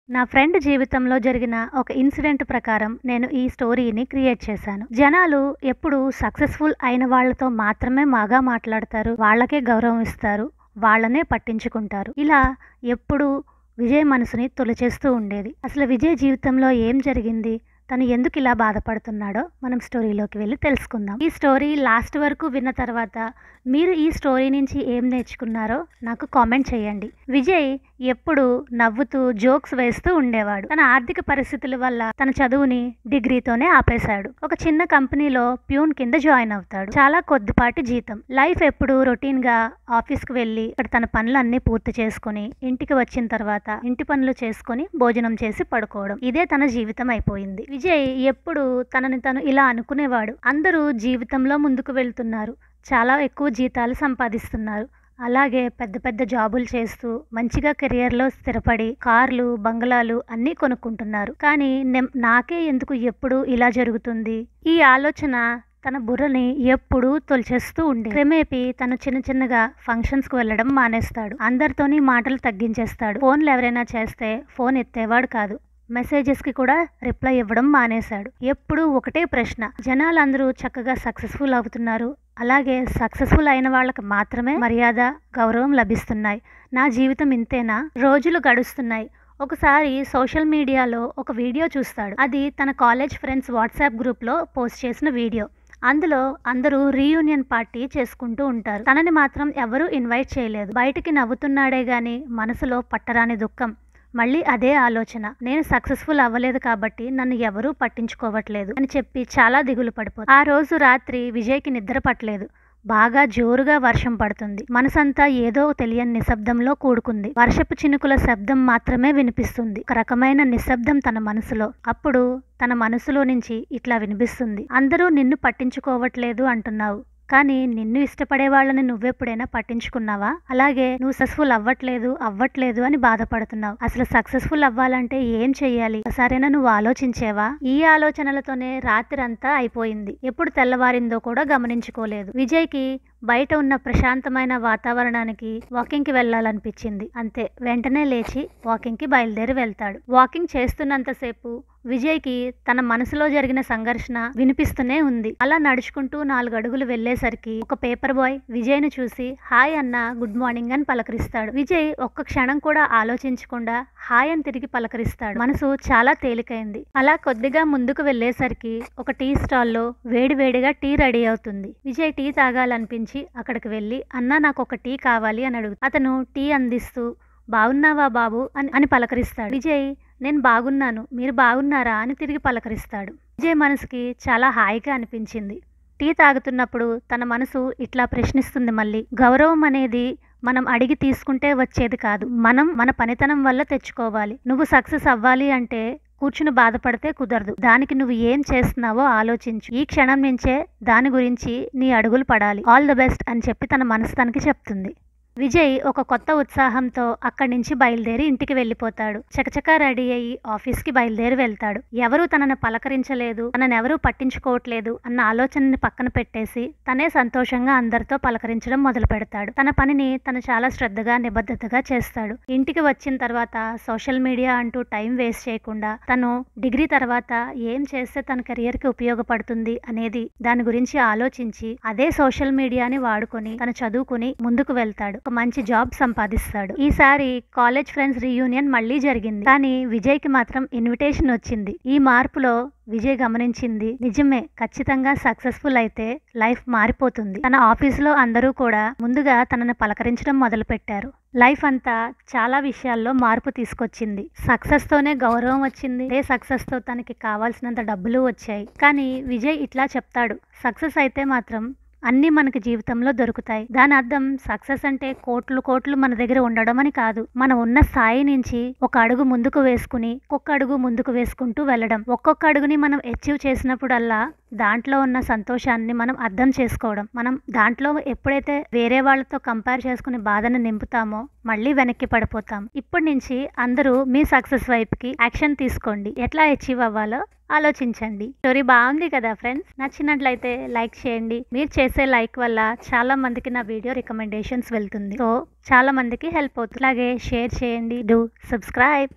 నా ఫ్రెండ్ జీవితంలో జరిగిన ఒక ఇన్సిడెంట్ ప్రకారం నేను ఈ స్టోరీని క్రియేట్ చేశాను. జనాలు ఎప్పుడు సక్సెస్ఫుల్ అయిన వాళ్ళతో మాత్రమే బాగా మాట్లాడతారు, వాళ్ళకే గౌరవం ఇస్తారు, వాళ్ళనే పట్టించుకుంటారు. ఇలా ఎప్పుడు విజయ్ మనసుని తొలిచేస్తూ ఉండేది. అసలు విజయ్ జీవితంలో ఏం జరిగింది, తను ఎందుకు ఇలా బాధపడుతున్నాడో మనం స్టోరీలోకి వెళ్ళి తెలుసుకుందాం. ఈ స్టోరీ లాస్ట్ వరకు విన్న తర్వాత మీరు ఈ స్టోరీ నుంచి ఏం నేర్చుకున్నారో నాకు కామెంట్ చేయండి. విజయ్ ఎప్పుడు నవ్వుతూ జోక్స్ వేస్తూ ఉండేవాడు. తన ఆర్థిక పరిస్థితుల వల్ల తన చదువుని డిగ్రీతోనే ఆపేశాడు. ఒక చిన్న కంపెనీలో ప్యూన్ కింద జాయిన్ అవుతాడు. చాలా కొద్దిపాటి జీతం. లైఫ్ ఎప్పుడు రొటీన్ గా ఆఫీస్కి వెళ్ళి ఇక్కడ తన పనులన్నీ పూర్తి చేసుకుని ఇంటికి వచ్చిన తర్వాత ఇంటి పనులు చేసుకుని భోజనం చేసి పడుకోవడం, ఇదే తన జీవితం అయిపోయింది. విజయ్ ఎప్పుడు తనని తను ఇలా అనుకునేవాడు, అందరూ జీవితంలో ముందుకు వెళ్తున్నారు, చాలా ఎక్కువ జీతాలు సంపాదిస్తున్నారు, అలాగే పెద్ద పెద్ద జాబులు చేస్తూ మంచిగా కెరియర్లో స్థిరపడి కార్లు బంగ్లాలు అన్నీ కొనుక్కుంటున్నారు, కానీ నాకే ఎందుకు ఎప్పుడు ఇలా జరుగుతుంది? ఈ ఆలోచన తన బుర్రని ఎప్పుడూ తొలిచేస్తూ ఉండే. క్రమేపీ తను చిన్న చిన్నగా ఫంక్షన్స్కి వెళ్ళడం మానేస్తాడు. అందరితోని మాటలు తగ్గించేస్తాడు. ఫోన్లు ఎవరైనా చేస్తే ఫోన్ ఎత్తేవాడు కాదు. మెసేజెస్కి కూడా రిప్లై ఇవ్వడం మానేశాడు. ఎప్పుడు ఒకటే ప్రశ్న, జనాలందరూ చక్కగా సక్సెస్ఫుల్ అవుతున్నారు, అలాగే సక్సెస్ఫుల్ అయిన వాళ్ళకి మాత్రమే మర్యాద గౌరవం లభిస్తున్నాయి, నా జీవితం ఇంతేనా? రోజులు గడుస్తున్నాయి. ఒకసారి సోషల్ మీడియాలో ఒక వీడియో చూస్తాడు. అది తన కాలేజ్ ఫ్రెండ్స్ వాట్సాప్ గ్రూప్లో పోస్ట్ చేసిన వీడియో. అందులో అందరూ రీయూనియన్ పార్టీ చేసుకుంటూ ఉంటారు. తనని మాత్రం ఎవరూ ఇన్వైట్ చేయలేదు. బయటికి నవ్వుతున్నాడే గాని మనసులో పట్టరాని దుఃఖం. మళ్ళీ అదే ఆలోచన, నేను సక్సెస్ఫుల్ అవ్వలేదు కాబట్టి నన్ను ఎవరూ పట్టించుకోవట్లేదు అని చెప్పి చాలా దిగులు పడిపోతుంది. ఆ రోజు రాత్రి విజయ్కి నిద్ర పట్టలేదు. బాగా జోరుగా వర్షం పడుతుంది. మనసంతా ఏదో తెలియని నిశ్శబ్దంలో కూడుకుంది. వర్షపు చినుకుల శబ్దం మాత్రమే వినిపిస్తుంది. ఒక రకమైన నిశ్శబ్దం తన మనసులో. అప్పుడు తన మనసులో నుంచి ఇట్లా వినిపిస్తుంది, అందరూ నిన్ను పట్టించుకోవట్లేదు అంటున్నావు, కానీ నిన్ను ఇష్టపడే వాళ్ళని నువ్వెప్పుడైనా పట్టించుకున్నావా? అలాగే నువ్వు సక్సెస్ఫుల్ అవ్వట్లేదు అని బాధపడుతున్నావు. అసలు సక్సెస్ఫుల్ అవ్వాలంటే ఏం చెయ్యాలి? సరేనా, నువ్వు ఆలోచించేవా? ఈ ఆలోచనలతోనే రాత్రి అంతా అయిపోయింది. ఎప్పుడు తెల్లవారిందో కూడా గమనించుకోలేదు. విజయ్కి బయట ఉన్న ప్రశాంతమైన వాతావరణానికి వాకింగ్కి వెళ్ళాలనిపించింది. అంతే, వెంటనే లేచి వాకింగ్కి బయలుదేరి వెళ్తాడు. వాకింగ్ చేస్తున్నంతసేపు విజయ్కి తన మనసులో జరిగిన సంఘర్షణ వినిపిస్తూనే ఉంది. అలా నడుచుకుంటూ 4 అడుగులు వెళ్లేసరికి ఒక పేపర్ బాయ్ విజయ్ను చూసి హాయ్ అన్న, గుడ్ మార్నింగ్ అని పలకరిస్తాడు. విజయ్ ఒక్క క్షణం కూడా ఆలోచించకుండా హాయ్ అని తిరిగి పలకరిస్తాడు. మనసు చాలా తేలికైంది. అలా కొద్దిగా ముందుకు వెళ్లేసరికి ఒక టీ స్టాల్లో వేడివేడిగా టీ రెడీ అవుతుంది. విజయ్ టీ తాగాలనిపించి అక్కడికి వెళ్ళి అన్నా నాకు ఒక టీ కావాలి అని అడుగుతాడు. అతను టీ అందిస్తూ బాగున్నావా బాబు అని పలకరిస్తాడు. విజయ్ నేను బాగున్నాను, మీరు బాగున్నారా అని తిరిగి పలకరిస్తాడు. విజయ్ మనసుకి చాలా హాయిగా అనిపించింది. టీ తాగుతున్నప్పుడు తన మనసు ఇట్లా ప్రశ్నిస్తుంది, మళ్ళీ గౌరవం అనేది మనం అడిగి తీసుకుంటే వచ్చేది కాదు, మనం మన పనితనం వల్ల తెచ్చుకోవాలి. నువ్వు సక్సెస్ అవ్వాలి అంటే కూర్చుని బాధపడితే కుదరదు, దానికి నువ్వు ఏం చేస్తున్నావో ఆలోచించు, ఈ క్షణం నుంచే దాని గురించి నీ అడుగులు పడాలి, ఆల్ ద బెస్ట్ అని చెప్పి తన మనసు తనకి చెప్తుంది. విజయ్ ఒక కొత్త ఉత్సాహంతో అక్కడి నుంచి బయలుదేరి ఇంటికి వెళ్ళిపోతాడు. చకచకా రెడీ అయ్యి ఆఫీస్కి బయలుదేరి వెళ్తాడు. ఎవరూ తనను పలకరించలేదు, తనను ఎవరూ పట్టించుకోవట్లేదు అన్న ఆలోచనని పక్కన పెట్టేసి తనే సంతోషంగా అందరితో పలకరించడం మొదలు పెడతాడు. తన పనిని తను చాలా శ్రద్ధగా నిబద్ధతగా చేస్తాడు. ఇంటికి వచ్చిన తర్వాత సోషల్ మీడియా అంటూ టైం వేస్ట్ చేయకుండా తను డిగ్రీ తర్వాత ఏం చేస్తే తన కెరియర్కి ఉపయోగపడుతుంది అనేది దాని గురించి ఆలోచించి అదే సోషల్ మీడియాని వాడుకొని తను చదువుకుని ముందుకు వెళ్తాడు. ఒక మంచి జాబ్ సంపాదిస్తాడు. ఈసారి కాలేజ్ ఫ్రెండ్స్ రీయూనియన్ మళ్ళీ జరిగింది, కానీ విజయ్కి మాత్రం ఇన్విటేషన్ వచ్చింది. ఈ మార్పులో విజయ్ గమనించింది, నిజమే, ఖచ్చితంగా సక్సెస్ఫుల్ అయితే లైఫ్ మారిపోతుంది. తన ఆఫీసులో అందరూ కూడా ముందుగా తనను పలకరించడం మొదలు పెట్టారు. లైఫ్ అంతా చాలా విషయాల్లో మార్పు తీసుకొచ్చింది. సక్సెస్ తోనే గౌరవం వచ్చింది, అదే సక్సెస్ తో తనకి కావాల్సినంత డబ్బులు వచ్చాయి. కానీ విజయ్ ఇట్లా చెప్తాడు, సక్సెస్ అయితే మాత్రం అన్నీ మనకి జీవితంలో దొరుకుతాయి. దాని అర్థం సక్సెస్ అంటే కోట్లు మన దగ్గర ఉండడం అని కాదు. మనం ఉన్న స్థాయి నుంచి ఒక అడుగు ముందుకు వేసుకుని ఒక్కొక్క అడుగు ముందుకు వేసుకుంటూ వెళ్ళడం. ఒక్కొక్క అడుగుని మనం అచీవ్ చేసినప్పుడల్లా దాంట్లో ఉన్న సంతోషాన్ని మనం అర్థం చేసుకోవడం. మనం దాంట్లో ఎప్పుడైతే వేరే వాళ్ళతో కంపేర్ చేసుకుని బాధను నింపుతామో మళ్ళీ వెనక్కి పడిపోతాం. ఇప్పటి నుంచి అందరూ మీ సక్సెస్ వైపుకి యాక్షన్ తీసుకోండి. ఎట్లా అచీవ్ అవ్వాలో ఆలోచించండి. స్టోరీ బాగుంది కదా ఫ్రెండ్స్? నచ్చినట్లయితే లైక్ చేయండి. మీరు చేసే లైక్ వల్ల చాలా మందికి నా వీడియో రికమెండేషన్స్ వెళ్తుంది, సో చాలా మందికి హెల్ప్ అవుతుంది. అలాగే షేర్ చేయండి. Do subscribe.